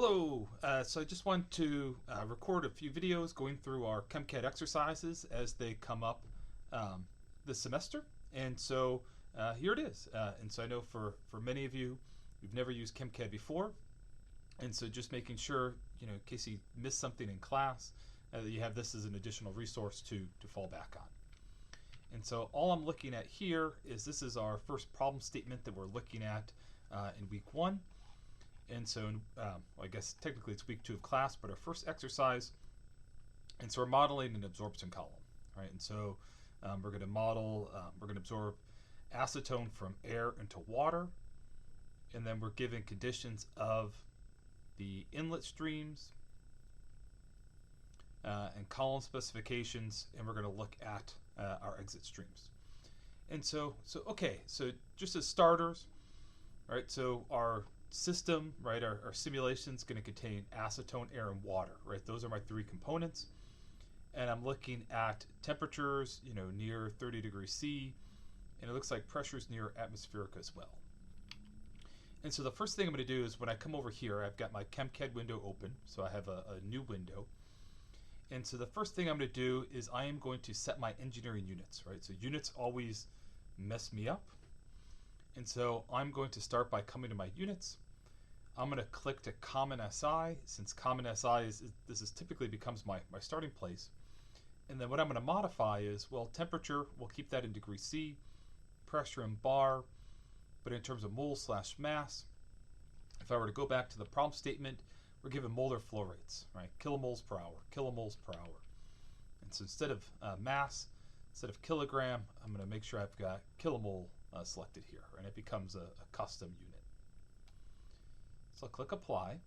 Hello, so I just want to record a few videos going through our CHEMCAD exercises as they come up this semester. And so here it is. And so I know for many of you, you've never used CHEMCAD before. And so just making sure, in case you missed something in class, that you have this as an additional resource to fall back on. And so all I'm looking at here is this is our first problem statement that we're looking at in week 1. And so, well, I guess technically it's week 2 of class, but our first exercise, and so we're modeling an absorption column, right? And so we're going to model, we're going to absorb acetone from air into water, and then we're given conditions of the inlet streams and column specifications, and we're going to look at our exit streams. And so okay, so just as starters, right? So our system, right, our simulation is going to contain acetone, air, and water, right? Those are my 3 components. And I'm looking at temperatures, near 30 degrees C, and it looks like pressures near atmospheric as well. And so the first thing I'm going to do is when I come over here, I've got my CHEMCAD window open, so I have a new window. And so the first thing I'm going to do is I am going to set my engineering units, right? So units always mess me up. And so I'm going to start by coming to my units. I'm going to click to Common SI, since Common SI this typically becomes my starting place. And then what I'm going to modify is, well, temperature, we'll keep that in degrees C, pressure in bar, but in terms of moles/mass, if I were to go back to the problem statement, we're given molar flow rates, right? Kilomoles per hour, kilomoles per hour. And so instead of mass, instead of kilogram, I'm going to make sure I've got kilomole selected here, and it becomes a custom unit. So I'll click apply,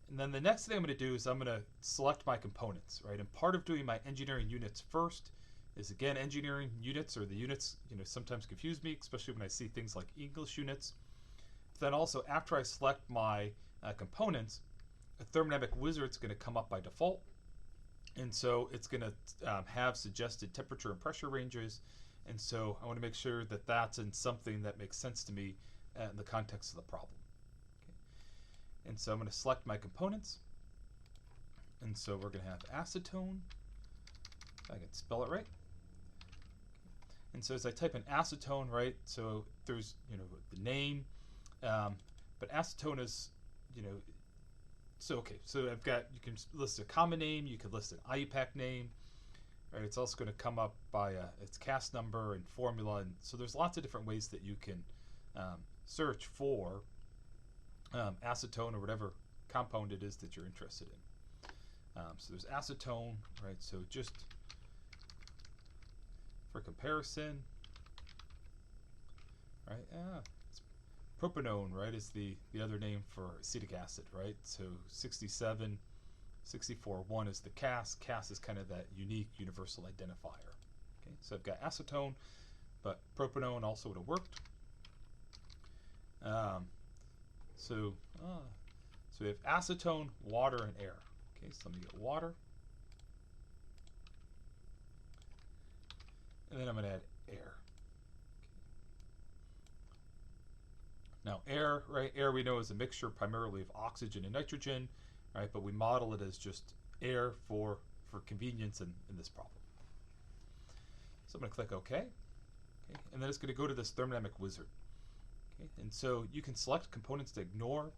and then the next thing I'm going to do is I'm going to select my components, right? And part of doing my engineering units first is, again, engineering units, or the units, sometimes confuse me, especially when I see things like English units. Then also, after I select my components, a thermodynamic wizard is going to come up by default, and so it's going to have suggested temperature and pressure ranges. And so I want to make sure that that's in something that makes sense to me in the context of the problem. Okay. And so I'm going to select my components. And so we're going to have acetone, if I can spell it right. And so as I type in acetone, right, so there's, the name, but acetone is, so okay, so I've got, you can list a common name, you could list an IUPAC name. Right, it's also going to come up by its CAS number and formula, and so there's lots of different ways that you can search for acetone or whatever compound it is that you're interested in. So there's acetone, right? So just for comparison, right? It's propanone, right? Is the other name for acetic acid, right? So 64.1 is the CAS. CAS is kind of that unique universal identifier. Okay, so I've got acetone, but propanone also would have worked. So we have acetone, water, and air. Okay, so let me get water. And then I'm going to add air. Okay. Now air, right? Air we know is a mixture primarily of oxygen and nitrogen. Right, but we model it as just air for convenience in this problem. So I'm going to click OK. Okay, and then it's going to go to this thermodynamic wizard. Okay, and so you can select components to ignore.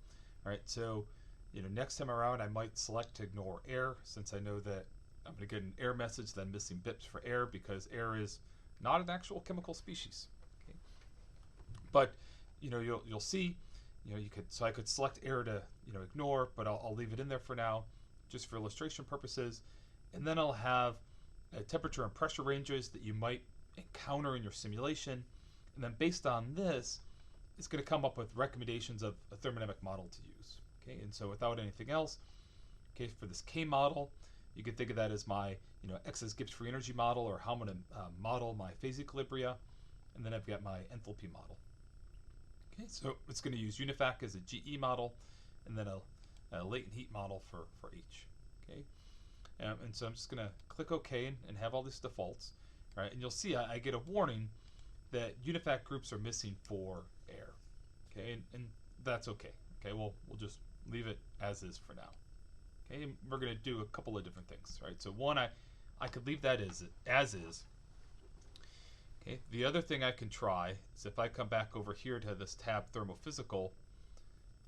Right, so next time around I might select to ignore air, since I know that I'm going to get an error message that I'm missing BIPs for air, because air is not an actual chemical species. Okay, but you'll see. I could select air to ignore, but I'll leave it in there for now, just for illustration purposes. And then I'll have temperature and pressure ranges that you might encounter in your simulation. And then based on this, it's going to come up with recommendations of a thermodynamic model to use. Okay, and so without anything else, okay, for this K model, you could think of that as my X is Gibbs free energy model, or how I'm going to model my phase equilibria. And then I've got my enthalpy model. Okay, so it's going to use UNIFAC as a GE model, and then a latent heat model for H. Okay, and so I'm just going to click OK and have all these defaults. Right, and you'll see I get a warning that UNIFAC groups are missing for air. Okay, and that's okay. Okay, we'll just leave it as is for now. Okay, and we're going to do a couple of different things, right? So one, I could leave that as is. Okay, the other thing I can try is if I come back over here to this tab Thermophysical,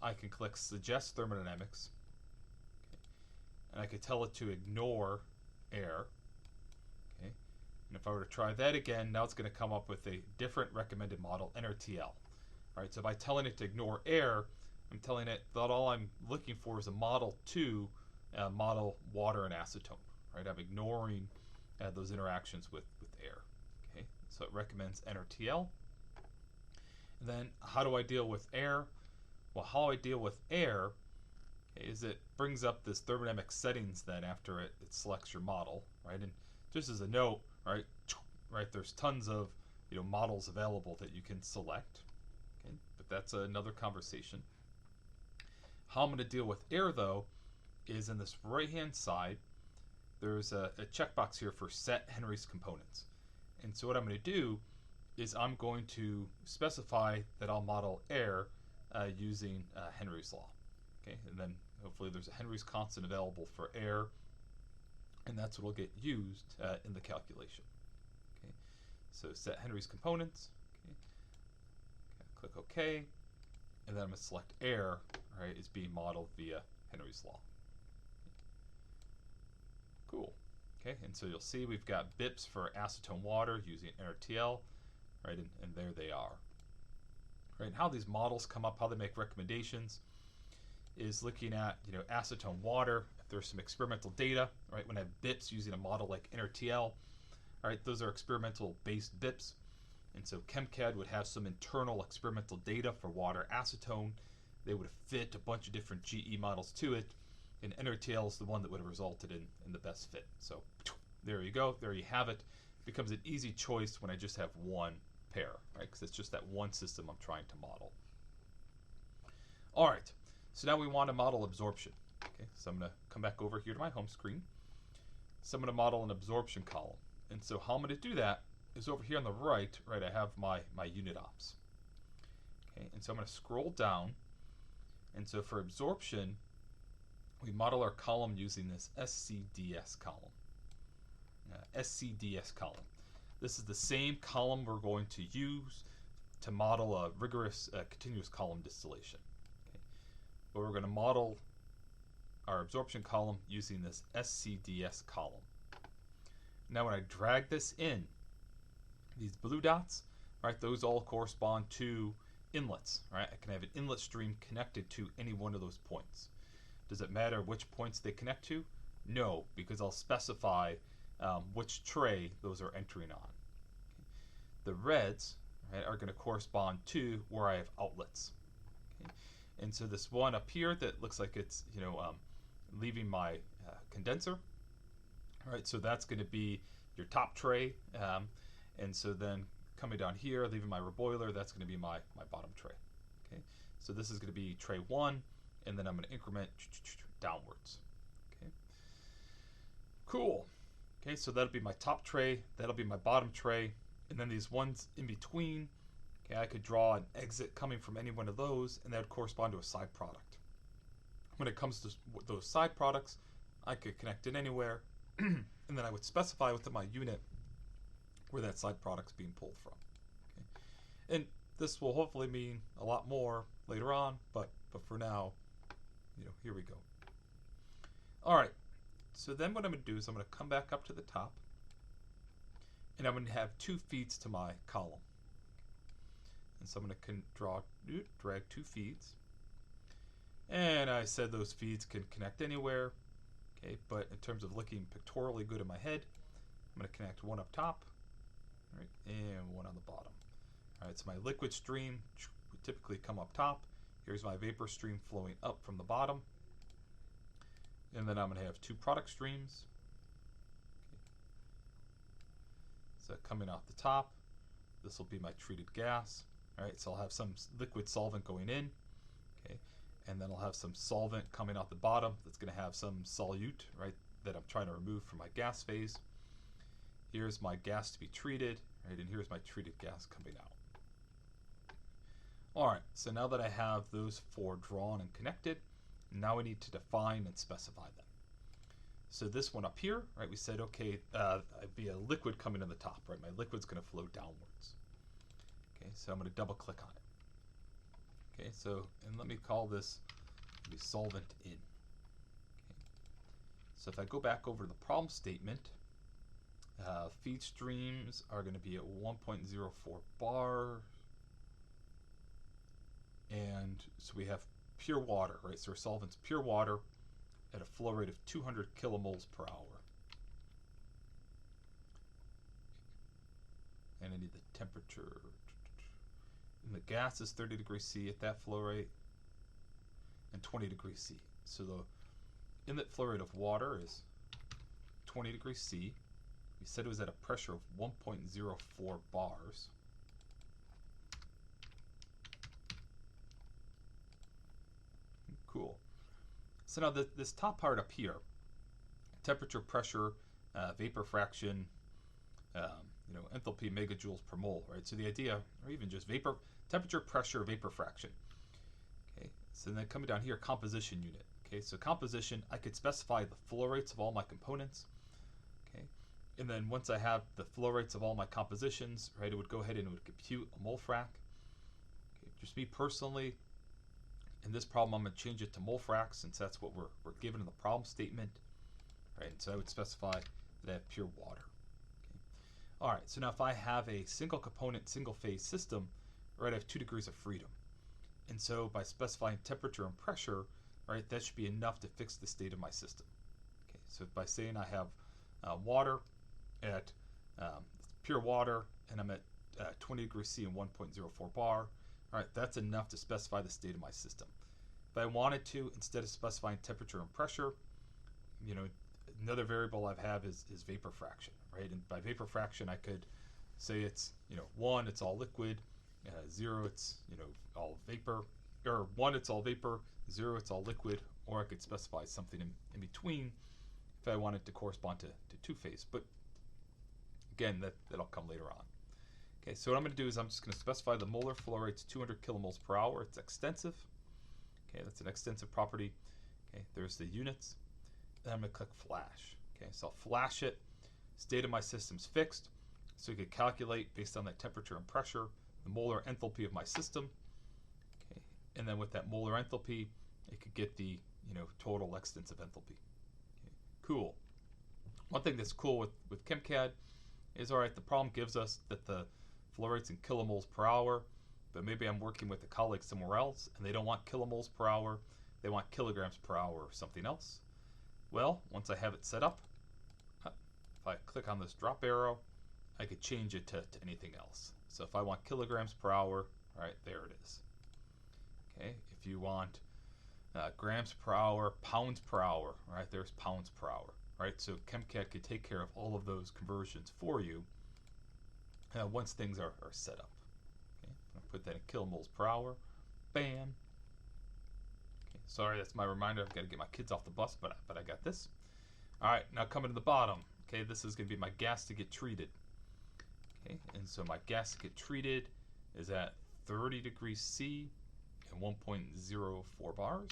I can click Suggest Thermodynamics, okay, and I could tell it to ignore air. Okay, and if I were to try that again, now it's going to come up with a different recommended model, NRTL. Right, so by telling it to ignore air, I'm telling it that all I'm looking for is a model to model water and acetone. Right, I'm ignoring those interactions with air. Okay, so it recommends NRTL. And then how do I deal with air? Well, how I deal with air is it brings up this thermodynamic settings then after it selects your model, right? And just as a note, right, there's tons of models available that you can select. Okay, but that's another conversation. How I'm going to deal with air though is in this right hand side there's a checkbox here for set Henry's components. And so what I'm going to do is I'm going to specify that I'll model air using Henry's law. Okay, and then hopefully there's a Henry's constant available for air, and that's what will get used in the calculation. Okay, so set Henry's components. Okay, click OK, and then I'm going to select air. Right, is being modeled via Henry's law. Cool. Okay, and so you'll see we've got BIPs for acetone water using NRTL, right, and there they are. Right, and how these models come up, how they make recommendations, is looking at acetone water. If there's some experimental data, right, when I have BIPs using a model like NRTL, right, those are experimental based BIPs, and so CHEMCAD would have some internal experimental data for water acetone. They would fit a bunch of different GE models to it, and NRTL is the one that would have resulted in the best fit. So there you go, there you have it. It becomes an easy choice when I just have one pair, right? Because it's just that one system I'm trying to model. All right, so now we want to model absorption. Okay, so I'm going to come back over here to my home screen. So I'm going to model an absorption column. And so how I'm going to do that is over here on the right, I have my unit ops. Okay, and so I'm going to scroll down. And so for absorption, we model our column using this SCDS column. SCDS column. This is the same column we're going to use to model a rigorous continuous column distillation. Okay. But we're going to model our absorption column using this SCDS column. Now when I drag this in, these blue dots, right, those all correspond to inlets, right? I can have an inlet stream connected to any one of those points. Does it matter which points they connect to? No, because I'll specify which tray those are entering on. Okay. The reds, right, are going to correspond to where I have outlets. Okay. And so this one up here that looks like it's leaving my condenser, all right, so that's going to be your top tray, and so then coming down here, leaving my reboiler, that's going to be my bottom tray. Okay, so this is going to be tray 1, and then I'm going to increment downwards. Okay, cool. Okay, so that'll be my top tray, that'll be my bottom tray, and then these ones in between, okay, I could draw an exit coming from any one of those, and that would correspond to a side product. When it comes to those side products, I could connect it anywhere, and then I would specify within my unit where that side product's being pulled from. Okay. And this will hopefully mean a lot more later on, but for now, here we go. All right, so then what I'm going to do is I'm going to come back up to the top, and I'm going to have 2 feeds to my column. And so I'm going to drag 2 feeds, and I said those feeds can connect anywhere. Okay, but in terms of looking pictorially good in my head, I'm going to connect one up top, right, and one on the bottom. All right, so my liquid stream would typically come up top. Here's my vapor stream flowing up from the bottom. And then I'm going to have 2 product streams. Okay. So coming off the top, this will be my treated gas. All right, so I'll have some liquid solvent going in. Okay, and then I'll have some solvent coming out the bottom that's going to have some solute, right, that I'm trying to remove from my gas phase. Here's my gas to be treated, right, and here's my treated gas coming out. All right, so now that I have those 4 drawn and connected, Now we need to define and specify them. So this one up here, right, we said, okay, it'd be a liquid coming to the top, right? My liquid's going to flow downwards. Okay, so I'm going to double click on it. Okay, so, and let me call this the solvent in. Okay. So if I go back over to the problem statement, feed streams are going to be at 1.04 bar. And so we have pure water, right? So our solvent's pure water at a flow rate of 200 kilomoles per hour. And I need the temperature. And the gas is 30 degrees C at that flow rate and 20 degrees C. So the inlet flow rate of water is 20 degrees C. We said it was at a pressure of 1.04 bars. Cool. So now this top part up here, temperature, pressure, vapor fraction, enthalpy megajoules per mole, right? So the idea, or even just vapor, temperature, pressure, vapor fraction. Okay, so then coming down here, composition unit. Okay, so composition, I could specify the flow rates of all my components. Okay, and then once I have the flow rates of all my compositions, right, it would go ahead and it would compute a mole frac. Okay, just me personally, in this problem, I'm going to change it to mole frac since that's what we're given in the problem statement. Right, so I would specify that I have pure water. Okay. All right, so now if I have a single component, single phase system, right, I have 2 degrees of freedom. And so by specifying temperature and pressure, right, that should be enough to fix the state of my system. Okay, so by saying I have water at pure water and I'm at 20 degrees C and 1.04 bar, all right, that's enough to specify the state of my system. If I wanted to, instead of specifying temperature and pressure, another variable I have is vapor fraction, right? And by vapor fraction, I could say it's 1, it's all liquid, 0, it's all vapor, or 1, it's all vapor, 0, it's all liquid, or I could specify something in between if I wanted to correspond to two-phase. But again, that'll come later on. Okay, so what I'm going to do is I'm just going to specify the molar flow rate's 200 kilomoles per hour. It's extensive. Okay, that's an extensive property. Okay, there's the units. Then I'm going to click flash. Okay, so I'll flash it. State of my system's fixed. So you could calculate based on that temperature and pressure the molar enthalpy of my system. Okay, and then with that molar enthalpy, it could get the total extensive enthalpy. Okay, cool. One thing that's cool with CHEMCAD is, all right, the problem gives us that the flow rate's in kilomoles per hour, but maybe I'm working with a colleague somewhere else and they don't want kilomoles per hour, they want kilograms per hour or something else. Well, once I have it set up, if I click on this drop arrow, I could change it to anything else. So if I want kilograms per hour, all right, there it is. Okay, if you want grams per hour, pounds per hour, all right, there's pounds per hour. Right, so CHEMCAD could take care of all of those conversions for you once things are set up. Okay, I'll put that in kilomoles per hour. Bam. Okay, sorry, that's my reminder. I've got to get my kids off the bus, but I got this. All right, now coming to the bottom. Okay, this is going to be my gas to get treated. Okay, and so my gas to get treated is at 30 degrees C and 1.04 bars.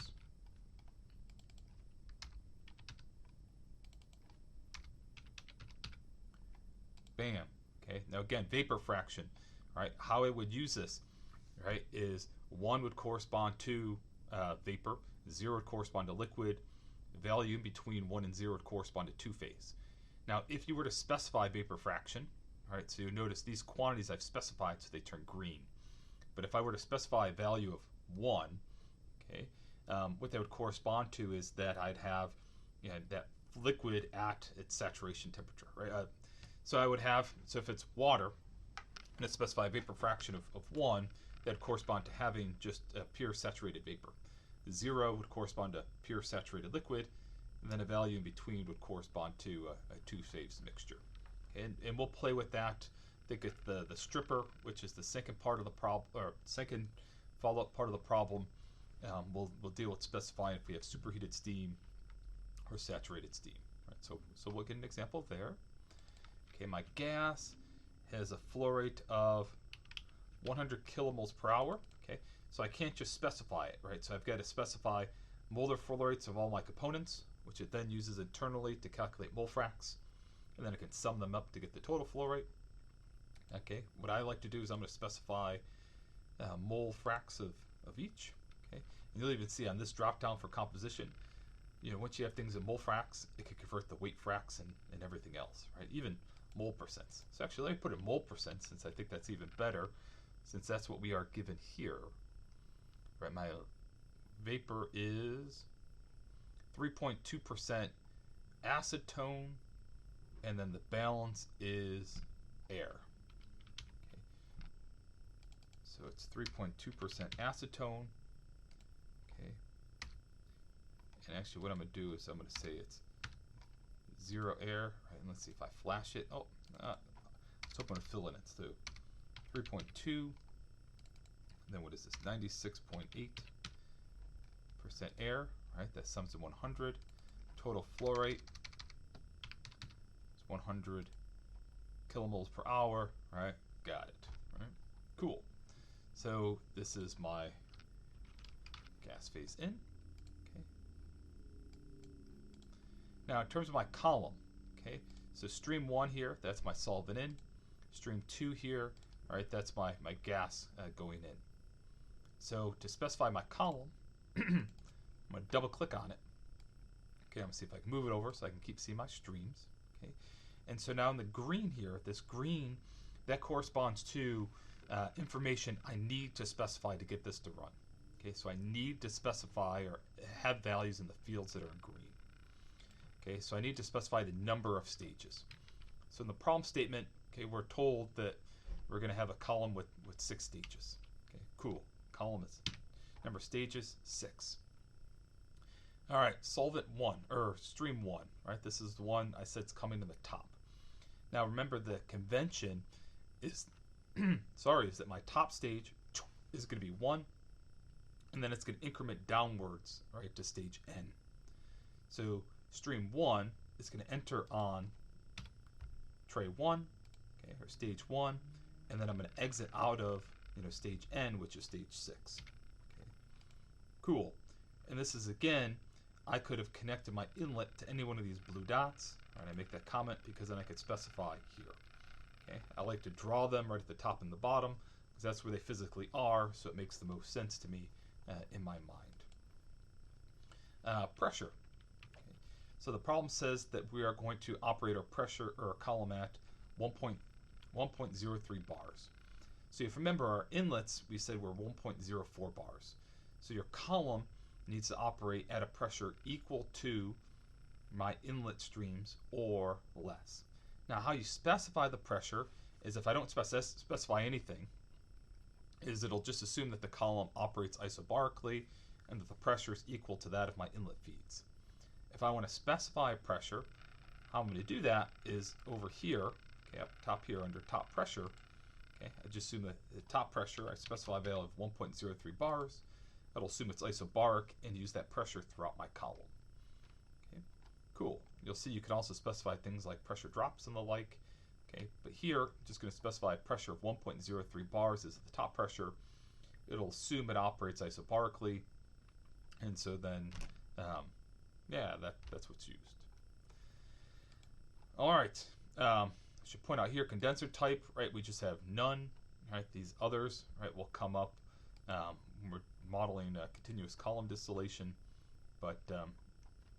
Bam. Okay. Now again, vapor fraction. Right. How I would use this, right, is 1 would correspond to vapor, 0 would correspond to liquid, value in between 1 and 0 would correspond to two-phase. Now, if you were to specify vapor fraction, all right, so you notice these quantities I've specified, so they turn green. But if I were to specify a value of 1, okay, what that would correspond to is that I'd have that liquid at its saturation temperature, right? So I would have, so if it's water, and it specify a vapor fraction of 1, that would correspond to having just a pure saturated vapor. 0 would correspond to pure saturated liquid, and then a value in between would correspond to a two-phase mixture. Okay, and we'll play with that. Think it's the stripper, which is the second part of the problem, or second follow-up part of the problem. We'll deal with specifying if we have superheated steam or saturated steam. Right, so we'll get an example there. Okay, my gas has a flow rate of 100 kilomoles per hour. Okay, so I can't just specify it, right? So I've got to specify molar flow rates of all my components, which it then uses internally to calculate mole fracs, and then it can sum them up to get the total flow rate. Okay, what I like to do is I'm going to specify mole fracs of each. Okay, and you'll even see on this drop down for composition, you know, once you have things in mole fracs, it can convert the weight fracs and everything else, right? Even mole percents. So actually, let me put in mole percent since I think that's even better, since that's what we are given here. Right, my vapor is 3.2% acetone, and then the balance is air. Okay. So it's 3.2% acetone. Okay. And actually what I'm going to do is I'm going to say it's 0 air. Right, and let's see if I flash it. Oh, let's hope I'm going to fill in it too. 3.2. Then what is this? 96.8% air. Right, that sums to 100. Total flow rate is 100 kilomoles per hour. Right, got it. Right, cool. So this is my gas phase in. Okay. Now in terms of my column, okay, so stream 1 here, that's my solvent in. Stream 2 here, all right, that's my gas going in. So to specify my column, I'm going to double click on it. Okay, I'm going to see if I can move it over so I can keep seeing my streams. Okay, and so now in the green here, this green, that corresponds to information I need to specify to get this to run. Okay, so I need to specify or have values in the fields that are in green. Okay, so I need to specify the number of stages. So in the problem statement, okay, we're told that we're going to have a column with 6 stages. Okay, cool. Column is number of stages 6. All right, solvent 1 or stream 1. Right, this is the one I said is coming to the top. Now remember the convention is is that my top stage is going to be 1, and then it's going to increment downwards, right, to stage n. So stream 1 is going to enter on tray 1, okay, or stage 1, and then I'm going to exit out of, you know, stage n, which is stage 6. Okay, cool. And this is again, I could have connected my inlet to any one of these blue dots. All right, I make that comment because then I could specify here. Okay, I like to draw them right at the top and the bottom because that's where they physically are, so it makes the most sense to me in my mind. Pressure. Okay. So the problem says that we are going to operate our pressure or our column at 1.03 bars. So if you remember our inlets, we said were 1.04 bars. So your column needs to operate at a pressure equal to my inlet streams or less. Now how you specify the pressure is, if I don't specify anything, is it'll just assume that the column operates isobarically and that the pressure is equal to that of my inlet feeds. If I want to specify a pressure, how I'm going to do that is over here, okay, up top here under top pressure. Okay, I just assume that the top pressure, I specify a value of 1.03 bars. That'll assume it's isobaric and use that pressure throughout my column. Okay, cool. You'll see you can also specify things like pressure drops and the like. Okay, but here, I'm just going to specify a pressure of 1.03 bars is the top pressure. It'll assume it operates isobarically, and so then, yeah, that's what's used. All right. I should point out here, condenser type, right? We just have none. Right, these others, right, will come up when we're modeling a continuous column distillation, but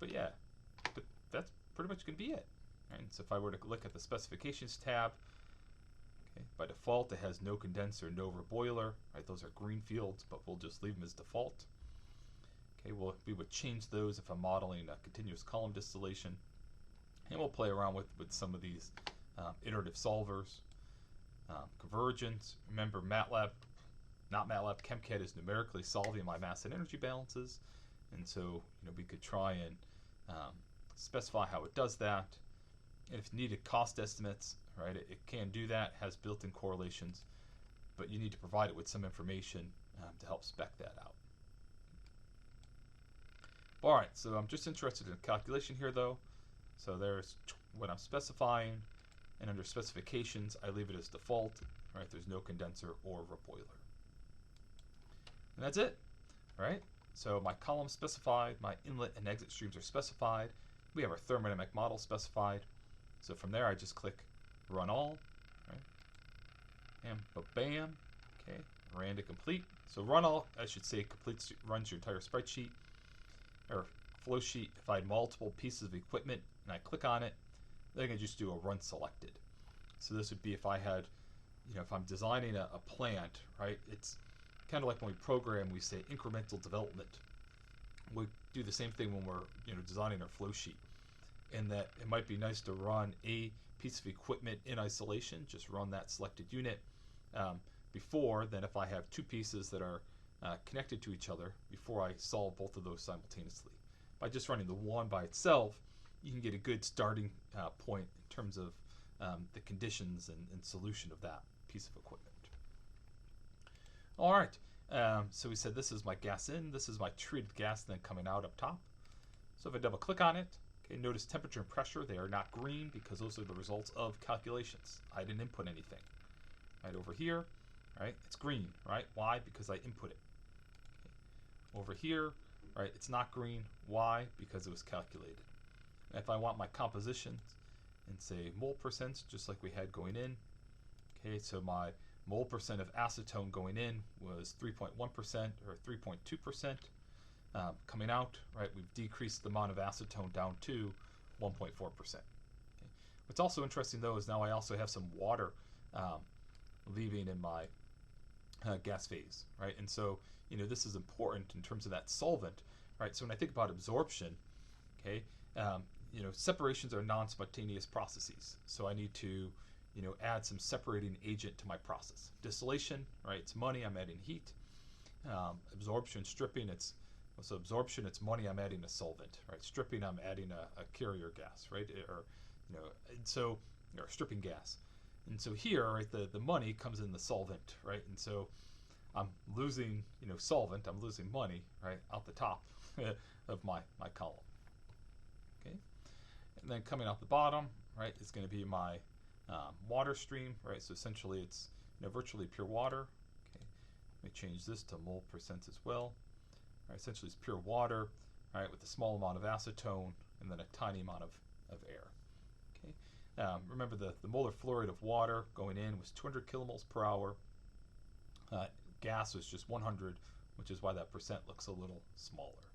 yeah, that's pretty much going to be it. Right? So if I were to look at the specifications tab, okay, by default it has no condenser, no boiler. Right, those are green fields, but we'll just leave them as default. Okay, we would change those if I'm modeling a continuous column distillation, and we'll play around with some of these iterative solvers. Convergence. Remember CHEMCAD is numerically solving my mass and energy balances, and so we could try and specify how it does that. And if needed, cost estimates, right? It can do that, has built-in correlations, but you need to provide it with some information to help spec that out. All right, so I'm just interested in calculation here, though. So there's what I'm specifying, and under specifications, I leave it as default. Right? There's no condenser or reboiler. And that's it. All right. So my column specified, my inlet and exit streams are specified. We have our thermodynamic model specified. So from there, I just click run all, right? And bam, okay, ran to complete. So run all, I should say, completes, runs your entire spreadsheet or flow sheet. If I had multiple pieces of equipment and I click on it, then I can just do a run selected. So this would be if I had, if I'm designing a plant, right? It's kind of like when we program, we say incremental development. We do the same thing when we're, designing our flow sheet. And that it might be nice to run a piece of equipment in isolation, just run that selected unit before than if I have two pieces that are connected to each other before I solve both of those simultaneously. By just running the one by itself, you can get a good starting point in terms of the conditions and solution of that piece of equipment. All right, so we said this is my gas in, this is my treated gas then coming out up top. So if I double click on it, okay, notice temperature and pressure, they are not green because those are the results of calculations. I didn't input anything. Right over here, right, it's green, right? Why? Because I input it. Okay. Over here, right, it's not green. Why? Because it was calculated. And if I want my compositions and say mole percent, just like we had going in, okay, so my mole percent of acetone going in was 3.1% or 3.2%. Coming out, right, we've decreased the amount of acetone down to 1.4%. Okay. What's also interesting though is now I also have some water leaving in my gas phase, right? And so, this is important in terms of that solvent, right? So when I think about absorption, okay, separations are non-spontaneous processes. So I need to, add some separating agent to my process. Distillation, right, it's money, I'm adding heat. Absorption, stripping, it's money, I'm adding a solvent, right? Stripping, I'm adding a carrier gas, right? Or, or stripping gas. And so here, right, the money comes in the solvent, right? And so I'm losing, solvent, I'm losing money, right, out the top of my column. Okay. And then coming out the bottom, right, is going to be my water stream, right? So essentially it's virtually pure water. Okay. Let me change this to mole percent as well. Right, essentially it's pure water, right, with a small amount of acetone and then a tiny amount of air. Okay. Remember the molar flow rate of water going in was 200 kilomoles per hour. Gas was just 100, which is why that percent looks a little smaller.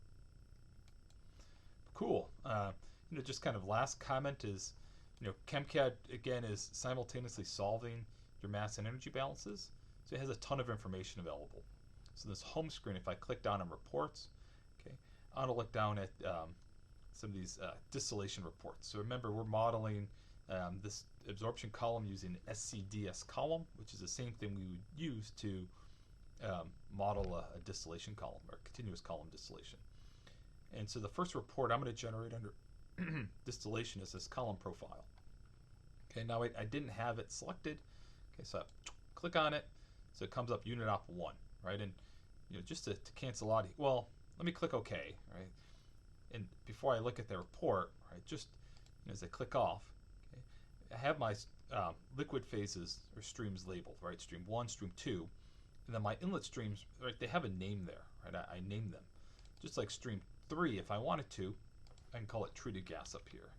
Cool. Just kind of last comment is, CHEMCAD again is simultaneously solving your mass and energy balances, so it has a ton of information available. So this home screen, if I click down on reports, okay, I want to look down at some of these distillation reports. So remember, we're modeling this absorption column using SCDS column, which is the same thing we would use to model a distillation column or continuous column distillation. And so the first report I'm going to generate under distillation is this column profile. Okay, now I didn't have it selected. Okay, so I click on it, so it comes up unit op 1, right? And just to cancel out, well, let me click OK, right? And before I look at the report, right, just as I click off, okay, I have my liquid phases or streams labeled, right? Stream 1, stream 2, and then my inlet streams, right? They have a name there, right? I named them, just like stream 3. If I wanted to, I can call it treated gas up here.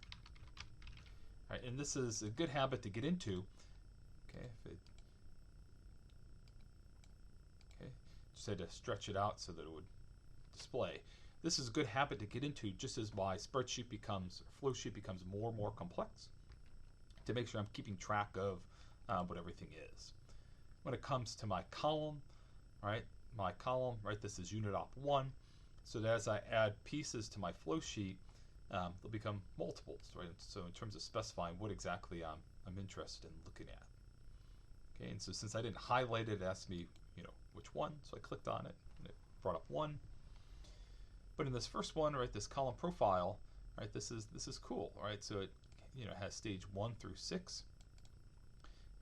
Right, and this is a good habit to get into. Okay, just had to stretch it out so that it would display. This is a good habit to get into just as my spreadsheet becomes, or flow sheet becomes more and more complex, to make sure I'm keeping track of what everything is. When it comes to my column, right, this is unit op 1. So that as I add pieces to my flow sheet, they'll become multiples, right? So in terms of specifying what exactly I'm interested in looking at. Okay, and so since I didn't highlight it, it asked me, which one. So I clicked on it, and it brought up 1. But in this first one, right, this column profile, right, this is cool, right? So it, has stage 1 through 6.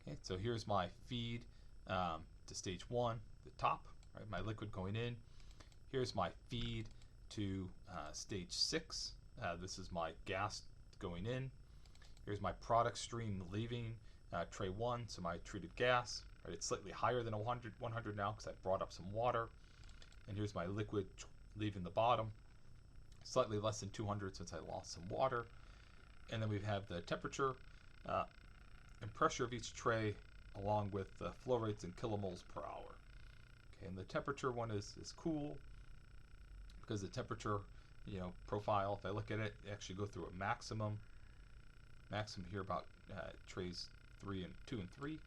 Okay, so here's my feed to stage 1, the top, right, my liquid going in. Here's my feed to stage 6. This is my gas going in. Here's my product stream leaving tray 1, so my treated gas. Right, it's slightly higher than 100 now because I brought up some water. And here's my liquid leaving the bottom. Slightly less than 200 since I lost some water. And then we have the temperature and pressure of each tray, along with the flow rates in kilomoles per hour. Okay, and the temperature one is cool because the temperature, profile, if I look at it, actually go through a maximum here about trays 2 and 3. Okay.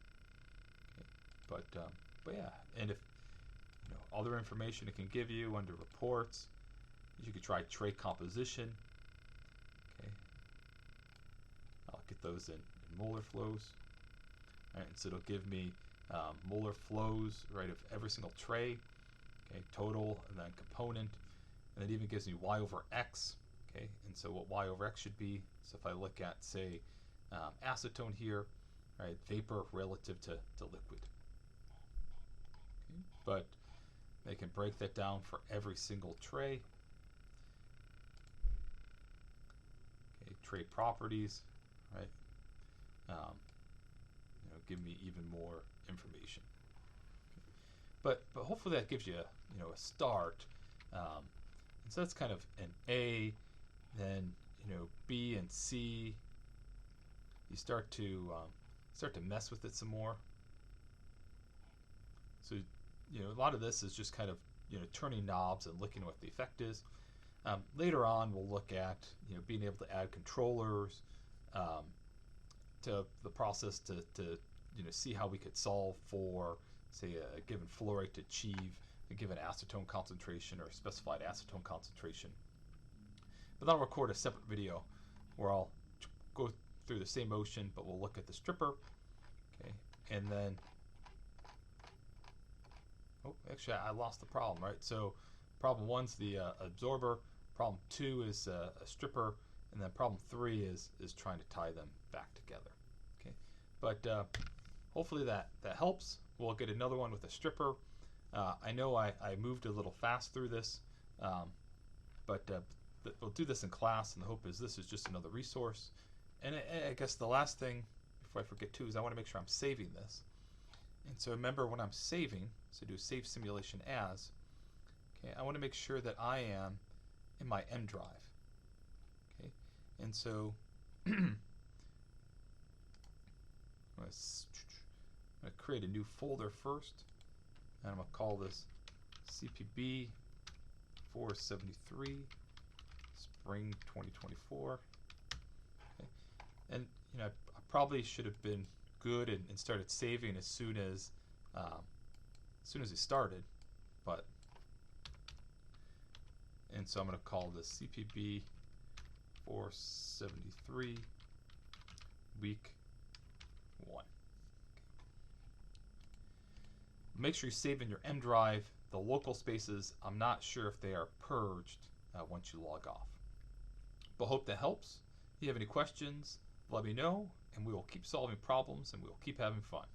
But yeah, and if other information it can give you under reports, you could try tray composition. Okay, I'll get those in molar flows. All right, so it'll give me molar flows, right, of every single tray. Okay, total, and then component, and it even gives me y over x. Okay, and so what y over x should be. So if I look at, say, acetone here, right, vapor relative to liquid. Okay, but they can break that down for every single tray. Okay, tray properties, right? Give me even more information. Okay. But hopefully that gives you a start. And so that's kind of an A. Then B and C. You start to mess with it some more. So a lot of this is just kind of turning knobs and looking at what the effect is. Later on, we'll look at being able to add controllers to the process to see how we could solve for, say, a given flow rate to achieve a given acetone concentration or specified acetone concentration. But then I'll record a separate video where I'll go through the same motion, but we'll look at the stripper. Okay, and then actually I lost the problem, right? So problem 1's the absorber, problem 2 is a stripper, and then problem 3 is trying to tie them back together. Okay, but hopefully that helps. We'll get another one with a stripper. I know I moved a little fast through this, but we'll do this in class, and the hope is this is just another resource. And I guess the last thing, before I forget too, is I want to make sure I'm saving this. And so remember, when I'm saving, so do save simulation as, okay, I want to make sure that I am in my M drive. Okay, and so I'm going to create a new folder first, and I'm going to call this CPB 473 Spring 2024. Okay. And I probably should have been good and started saving as soon as we started, and so I'm going to call this CPB 473 week 1. Make sure you save in your M drive. The local spaces, I'm not sure if they are purged once you log off. But hope that helps. If you have any questions, let me know, and we will keep solving problems and we will keep having fun.